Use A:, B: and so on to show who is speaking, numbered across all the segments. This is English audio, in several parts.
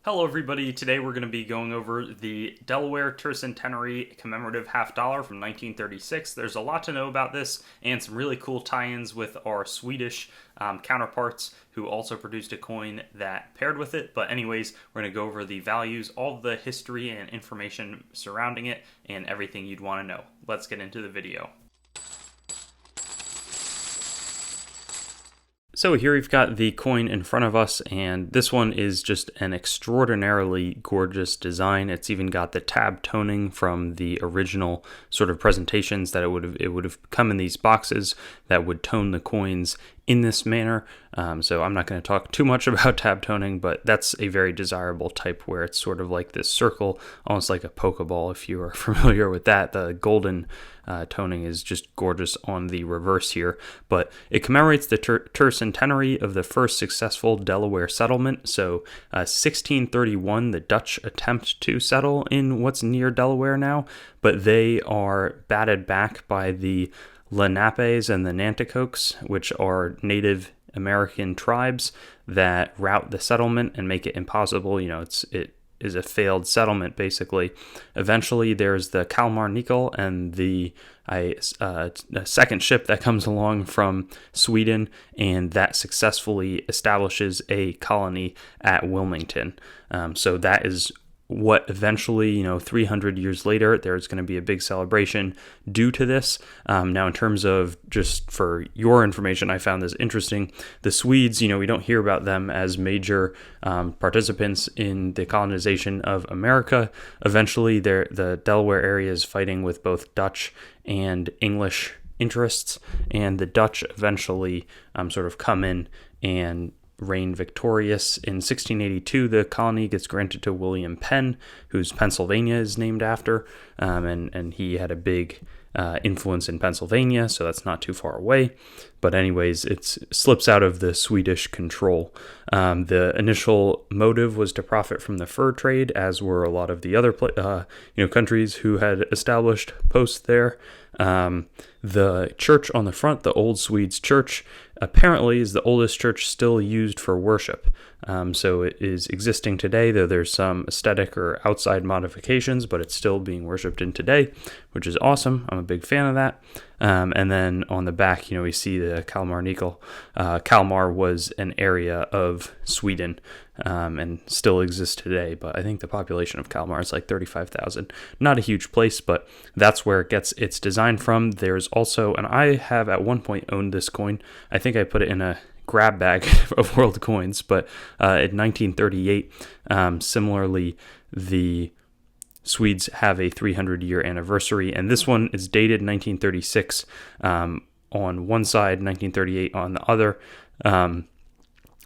A: Hello everybody, today we're going to be going over the Delaware Tercentenary Commemorative Half Dollar from 1936. There's a lot to know about this and some really cool tie-ins with our Swedish counterparts who also produced a coin that paired with it. But anyways, we're going to go over the values, all the history and information surrounding it, and everything you'd want to know. Let's get into the video. So here we've got the coin in front of us, and this one is just an extraordinarily gorgeous design. It's even got the tab toning from the original sort of presentations that it would have come in these boxes that would tone the coins in this manner. So I'm not going to talk too much about tab toning, but that's a very desirable type where it's sort of like this circle, almost like a Pokeball if you are familiar with that. The golden toning is just gorgeous on the reverse here, but it commemorates the tercentenary of the first successful Delaware settlement. So 1631, the Dutch attempt to settle in what's near Delaware now, but they are batted back by the Lenapes and the Nanticokes, which are Native American tribes that rout the settlement and make it impossible. It is a failed settlement, basically. Eventually, there's the Kalmar Nickel and the second ship that comes along from Sweden, and that successfully establishes a colony at Wilmington. So that is what eventually, 300 years later, there's going to be a big celebration due to this. Now, in terms of just for your information, I found this interesting. The Swedes, we don't hear about them as major participants in the colonization of America. Eventually, the Delaware area is fighting with both Dutch and English interests, and the Dutch eventually sort of come in and reign victorious. In 1682, the colony gets granted to William Penn, whose Pennsylvania is named after, and he had a big influence in Pennsylvania, so that's not too far away. But anyways, it slips out of the Swedish control. The initial motive was to profit from the fur trade, as were a lot of the other countries who had established posts there. The church on the front, the Old Swedes Church, apparently is the oldest church still used for worship. So it is existing today, though there's some aesthetic or outside modifications, but it's still being worshipped in today, which is awesome. I'm a big fan of that. And then on the back, we see the Kalmar Nickel. Kalmar was an area of Sweden and still exists today, but I think the population of Kalmar is like 35,000. Not a huge place, but that's where it gets its design from. There's also, and I have at one point owned this coin. I think I put it in a grab bag of world coins, but in 1938, similarly, the Swedes have a 300-year anniversary, and this one is dated 1936 on one side, 1938 on the other.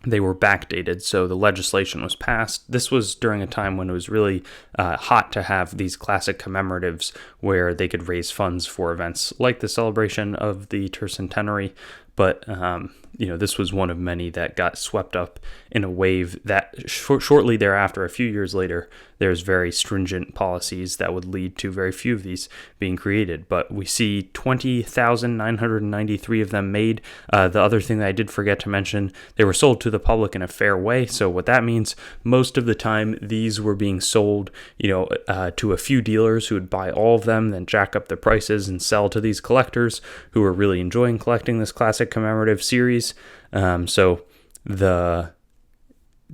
A: They were backdated, so the legislation was passed. This was during a time when it was really hot to have these classic commemoratives where they could raise funds for events like the celebration of the tercentenary. But, this was one of many that got swept up in a wave that shortly thereafter, a few years later, there's very stringent policies that would lead to very few of these being created. But we see 20,993 of them made. The other thing that I did forget to mention, they were sold to the public in a fair way. So what that means, most of the time, these were being sold, to a few dealers who would buy all of them, then jack up the prices and sell to these collectors who were really enjoying collecting this classic commemorative series. So the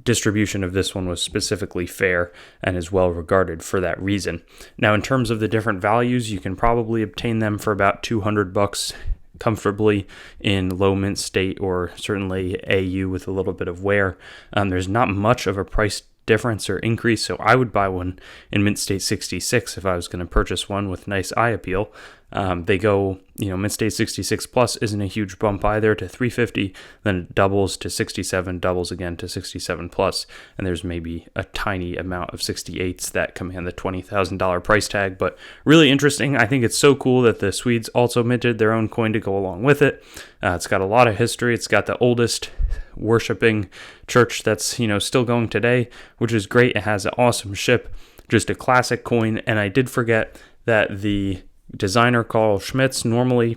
A: distribution of this one was specifically fair and is well regarded for that reason. Now, in terms of the different values, you can probably obtain them for about $200 comfortably in low mint state, or certainly AU with a little bit of wear. There's not much of a price difference or increase, so I would buy one in mint state 66 if I was going to purchase one with nice eye appeal. They go, mint state 66 plus isn't a huge bump either to 350, then it doubles to 67, doubles again to 67 plus, and there's maybe a tiny amount of 68s that command the $20,000 price tag, but really interesting. I think it's so cool that the Swedes also minted their own coin to go along with it. It's got a lot of history. It's got the oldest worshiping church that's, still going today, which is great. It has an awesome ship, just a classic coin, and I did forget that the designer Carl Schmitz normally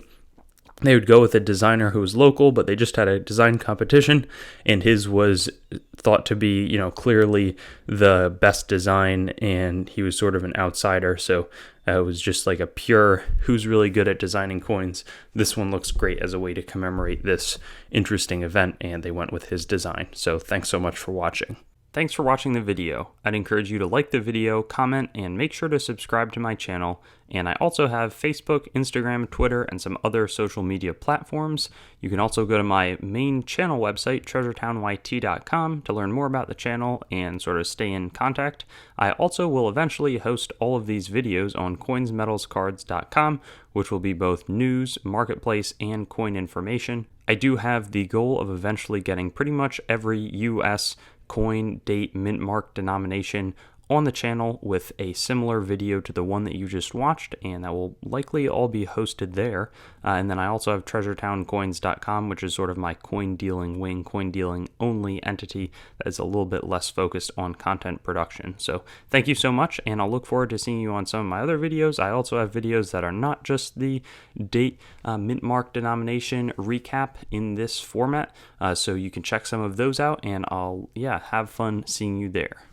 A: they would go with a designer who was local, but they just had a design competition, and his was thought to be, clearly the best design, and he was sort of an outsider. So it was just like a pure, who's really good at designing coins. This one looks great as a way to commemorate this interesting event, and they went with his design. So thanks so much for watching. Thanks for watching the video. I'd encourage you to like the video, comment, and make sure to subscribe to my channel. And I also have Facebook, Instagram, Twitter, and some other social media platforms. You can also go to my main channel website, treasuretownYT.com, to learn more about the channel and sort of stay in contact. I also will eventually host all of these videos on coinsmetalscards.com, which will be both news, marketplace, and coin information. I do have the goal of eventually getting pretty much every US coin, date, mint mark, denomination on the channel with a similar video to the one that you just watched, and that will likely all be hosted there. And then I also have treasuretowncoins.com, which is sort of my coin dealing wing, coin dealing only entity that is a little bit less focused on content production. So thank you so much, and I'll look forward to seeing you on some of my other videos. I also have videos that are not just the date, mint mark, denomination recap in this format, so you can check some of those out, and I'll have fun seeing you there.